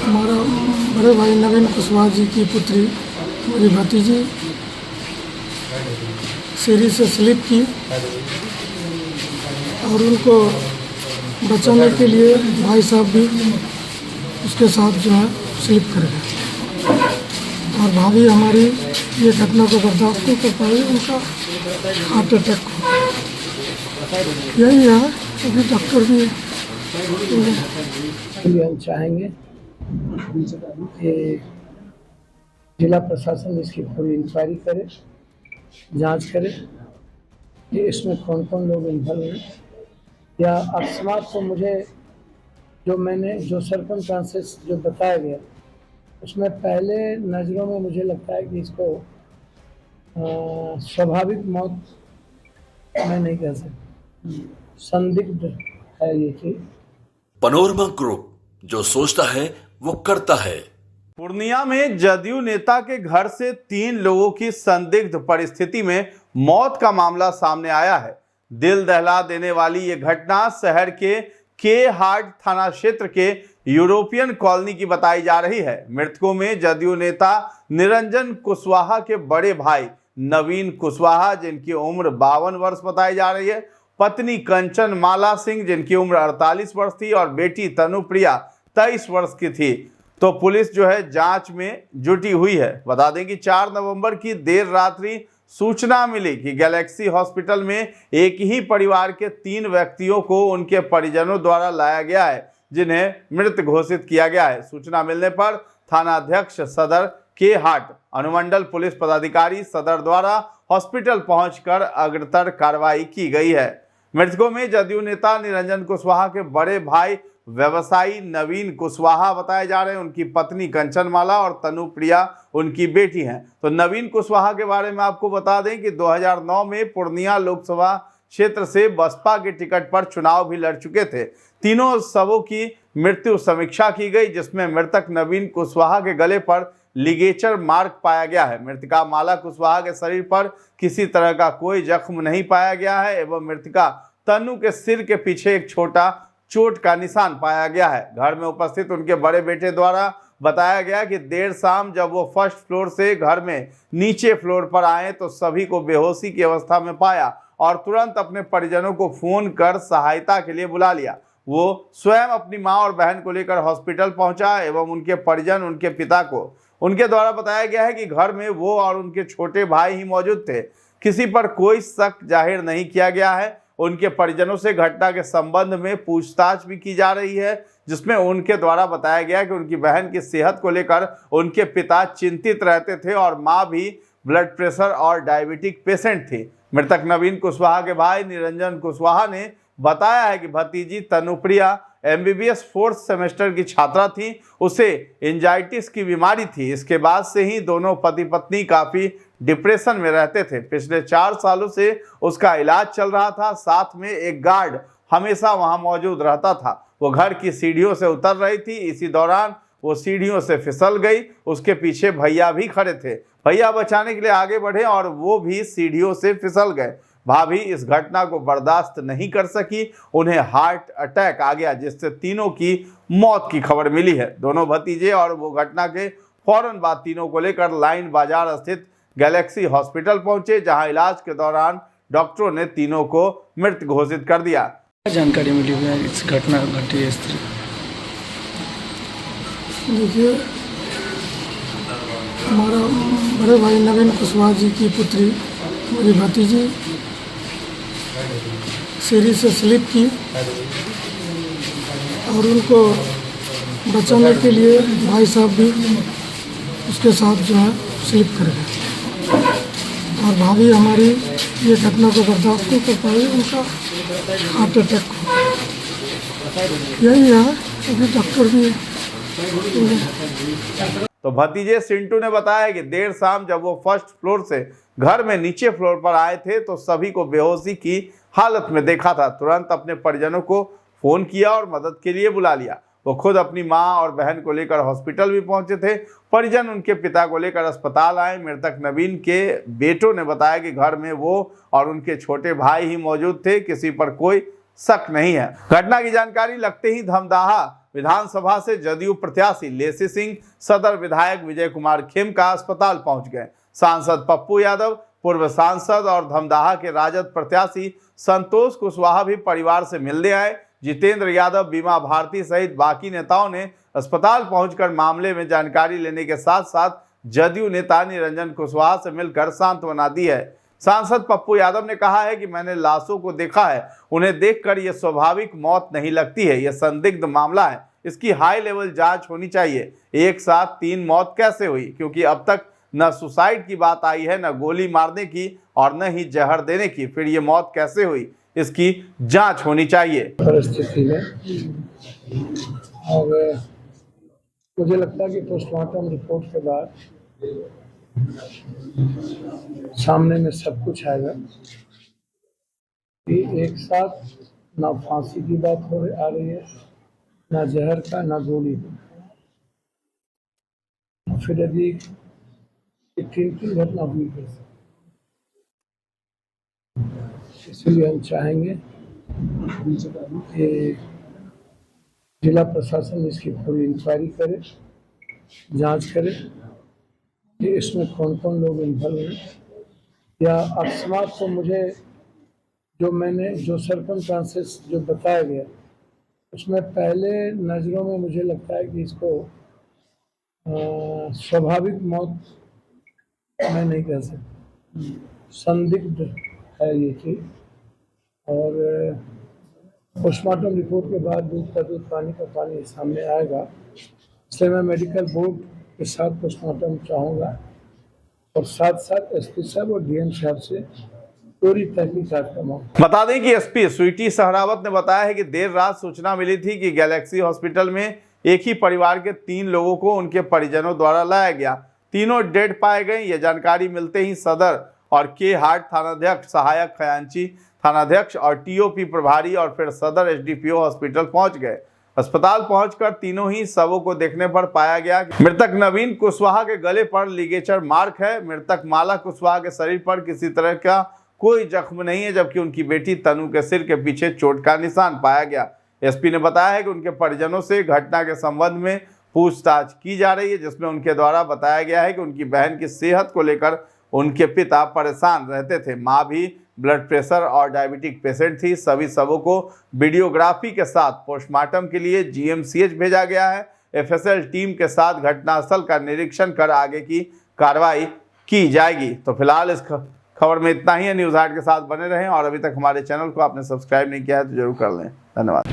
हमारा बड़े भाई नवीन कुशवाहा जी की पुत्री मेरी भतीजी सीढ़ी से स्लिप की और उनको बचाने के लिए भाई साहब भी उसके साथ जो है स्लिप कर गए और भाभी हमारी ये घटना को बर्दाश्त नहीं कर पाई, उनका हार्ट अटैक हुआ। यही है, अभी डॉक्टर भी हम चाहेंगे कि जिला प्रशासन इसकी पूरी इंक्वायरी करे, जांच करे कि इसमें कौन कौन लोग इन्वॉल्व हैं, या अकस्मात को मुझे जो सर्कमस्टांसेस जो बताया गया उसमें पहले नज़रों में मुझे लगता है कि इसको स्वाभाविक मौत मैं नहीं कह सकता, संदिग्ध है ये चीज़। पनोरमा ग्रुप, जो सोचता है वो करता है। पूर्णिया में जदयू नेता के घर से 3 लोगों की संदिग्ध परिस्थिति में मौत का मामला सामने आया है। दिल दहला देने वाली ये घटना शहर के हाट थाना क्षेत्र के यूरोपियन कॉलोनी की बताई जा रही है। मृतकों में जदयू नेता निरंजन कुशवाहा के बड़े भाई नवीन कुशवाहा, जिनकी उम्र 52 वर्ष बताई जा रही है, पत्नी कंचन माला सिंह, जिनकी उम्र 48 वर्ष थी, और बेटी तनुप्रिया 23 वर्ष की थी। तो पुलिस जो है जांच में जुटी हुई है। बता दें कि 4 नवंबर की देर रात्रि सूचना मिली कि गैलेक्सी हॉस्पिटल में एक ही परिवार के 3 व्यक्तियों को उनके परिजनों द्वारा लाया गया है, जिन्हें मृत घोषित किया गया है। सूचना मिलने पर थाना अध्यक्ष सदर के हाट अनुमंडल पुलिस पदाधिकारी सदर द्वारा हॉस्पिटल पहुंचकर अग्रतर कार्रवाई की गई है। मृतकों में जदयू नेता निरंजन कुशवाहा के बड़े भाई व्यवसायी नवीन कुशवाहा बताए जा रहे हैं, उनकी पत्नी कंचन माला और तनुप्रिया उनकी बेटी हैं। तो नवीन कुशवाहा के बारे में आपको बता दें कि 2009 में पूर्णिया लोकसभा क्षेत्र से बसपा के टिकट पर चुनाव भी लड़ चुके थे। तीनों शवों की मृत्यु समीक्षा की गई, जिसमें मृतक नवीन कुशवाहा के गले पर लिगेचर मार्क पाया गया है। मृतका माला कुशवाहा के शरीर पर किसी तरह का कोई जख्म नहीं पाया गया है एवं मृतका तनु के सिर के पीछे एक छोटा चोट का निशान पाया गया है। घर में उपस्थित उनके बड़े बेटे द्वारा बताया गया कि देर शाम जब वो फर्स्ट फ्लोर से घर में नीचे फ्लोर पर आए तो सभी को बेहोशी की अवस्था में पाया और तुरंत अपने परिजनों को फोन कर सहायता के लिए बुला लिया। वो स्वयं अपनी मां और बहन को लेकर हॉस्पिटल पहुंचा एवं उनके परिजन उनके पिता को उनके द्वारा बताया गया है कि घर में वो और उनके छोटे भाई ही मौजूद थे। किसी पर कोई शक जाहिर नहीं किया गया है। उनके परिजनों से घटना के संबंध में पूछताछ भी की जा रही है, जिसमें उनके द्वारा बताया गया कि उनकी बहन की सेहत को लेकर उनके पिता चिंतित रहते थे और मां भी ब्लड प्रेशर और डायबिटिक पेशेंट थी। मृतक नवीन कुशवाहा के भाई निरंजन कुशवाहा ने बताया है कि भतीजी तनुप्रिया MBBS 4th सेमेस्टर की छात्रा थी। उसे एंजाइटिस की बीमारी थी। इसके बाद से ही दोनों पति पत्नी काफी डिप्रेशन में रहते थे। पिछले 4 सालों से उसका इलाज चल रहा था। साथ में एक गार्ड हमेशा वहां मौजूद रहता था। वो घर की सीढ़ियों से उतर रही थी। इसी दौरान वो सीढ़ियों से फिसल गई। उसके पीछे भैया भी खड़े थे। भैया बचाने के लिए आगे बढ़े और वो भी सीढ़ियों से फिसल गए। भाभी इस घटना को बर्दाश्त नहीं कर सकी। उन्हें हार्ट अटैक आ गया, जिससे तीनों की मौत की खबर मिली है। दोनों भतीजे और वो घटना के फौरन बाद तीनों को लेकर लाइन बाजार स्थित गैलेक्सी हॉस्पिटल पहुंचे, जहां इलाज के दौरान डॉक्टरों ने तीनों को मृत घोषित कर दिया। जानकारी मिली हुई है इस घटना घटी है? देखिए, हमारा बड़े भाई नवीन कुशवाहा जी की पुत्री मेरी भतीजी सीढ़ी से स्लिप की और उनको बचाने के लिए भाई साहब भी उसके साथ जो है स्लिप कर गए और भाभी हमारी ये घटना को बर्दाश्त नहीं कर पाई, उनका हार्ट अटैक हुआ। यही है, अभी डॉक्टर भी तो भतीजे सिंटू ने बताया कि देर शाम जब वो फर्स्ट फ्लोर से घर में नीचे फ्लोर पर आए थे तो सभी को बेहोशी की हालत में देखा था। तुरंत अपने परिजनों को फोन किया और मदद के लिए बुला लिया। वो खुद अपनी मां और बहन को लेकर हॉस्पिटल भी पहुंचे थे। परिजन उनके पिता को लेकर अस्पताल आए। मृतक नवीन के बेटों ने बताया कि घर में वो और उनके छोटे भाई ही मौजूद थे। किसी पर कोई शक नहीं है। घटना की जानकारी लगते ही धमदाहा विधानसभा से जदयू प्रत्याशी लेसी सिंह, सदर विधायक विजय कुमार खेमका अस्पताल पहुंच गए। सांसद पप्पू यादव, पूर्व सांसद और धमदाहा के राजद प्रत्याशी संतोष कुशवाहा भी परिवार से मिलने आए। जितेंद्र यादव, बीमा भारती सहित बाकी नेताओं ने अस्पताल पहुंचकर मामले में जानकारी लेने के साथ साथ जदयू नेता निरंजन कुशवाहा से मिलकर सांत्वना दी है। सांसद पप्पू यादव ने कहा है कि मैंने लाशों को देखा है, उन्हें देखकर यह स्वाभाविक मौत नहीं लगती है, यह संदिग्ध मामला है, इसकी हाई लेवल जांच होनी चाहिए। एक साथ 3 मौत कैसे हुई, क्योंकि अब तक न सुसाइड की बात आई है, न गोली मारने की और न ही जहर देने की, फिर ये मौत कैसे हुई, इसकी जांच होनी चाहिए। परिस्थिति में और मुझे लगता है कि पोस्टमार्टम रिपोर्ट के बाद सामने में सब कुछ आएगा कि एक साथ ना फांसी की बात आ रही है, ना जहर का, ना गोली का। फिर यदि 3 घटना हुई कैसे, इसलिए हम चाहेंगे कि जिला प्रशासन इसकी पूरी इंक्वायरी करे, जांच करे कि इसमें कौन कौन लोग इन्वॉल्व हैं, या अकस्मात को मुझे जो सर्कमस्टांसेस जो बताया गया उसमें पहले नज़रों में मुझे लगता है कि इसको स्वाभाविक मौत मैं नहीं कह सकता, संदिग्ध है ये चीज़। और पोस्टमार्टम रिपोर्ट के बाद दूध का दूध पानी का पानी सामने आएगा, इसलिए मैं मेडिकल बोर्ड के साथ पोस्टमार्टम चाहूँगा और साथ साथ एसपी साहब और डीएम साहब से पूरी तहकीकात करवाऊँ। बता दें कि एसपी स्वीटी सहरावत ने बताया है कि देर रात सूचना मिली थी कि गैलेक्सी हॉस्पिटल में एक ही परिवार के 3 लोगों को उनके परिजनों द्वारा लाया गया। तीनों डेड पाए गए। यह जानकारी मिलते ही सदर और के हाट थानाध्यक्ष, सहायक खजांची थानाध्यक्ष और टीओपी प्रभारी और फिर सदर एसडीपीओ हॉस्पिटल पहुंच गए। अस्पताल पहुंचकर तीनों ही शवों को देखने पर पाया गया कि मृतक नवीन कुशवाहा के गले पर लिगेचर मार्क है। मृतक माला कुशवाहा के शरीर पर किसी तरह का कोई जख्म नहीं है, जबकि उनकी बेटी तनु के सिर के पीछे चोट का निशान पाया गया। एसपी ने बताया है कि उनके परिजनों से घटना के संबंध में पूछताछ की जा रही है, जिसमें उनके द्वारा बताया गया है कि उनकी बहन की सेहत को लेकर उनके पिता परेशान रहते थे। मां भी ब्लड प्रेशर और डायबिटिक पेशेंट थी। सभी शवों को वीडियोग्राफी के साथ पोस्टमार्टम के लिए जीएमसीएच भेजा गया है। एफएसएल टीम के साथ घटनास्थल का निरीक्षण कर आगे की कार्रवाई की जाएगी। तो फिलहाल इस खबर में इतना ही है। न्यूज़ 8 के साथ बने रहें और अभी तक हमारे चैनल को आपने सब्सक्राइब नहीं किया है तो जरूर कर लें। धन्यवाद।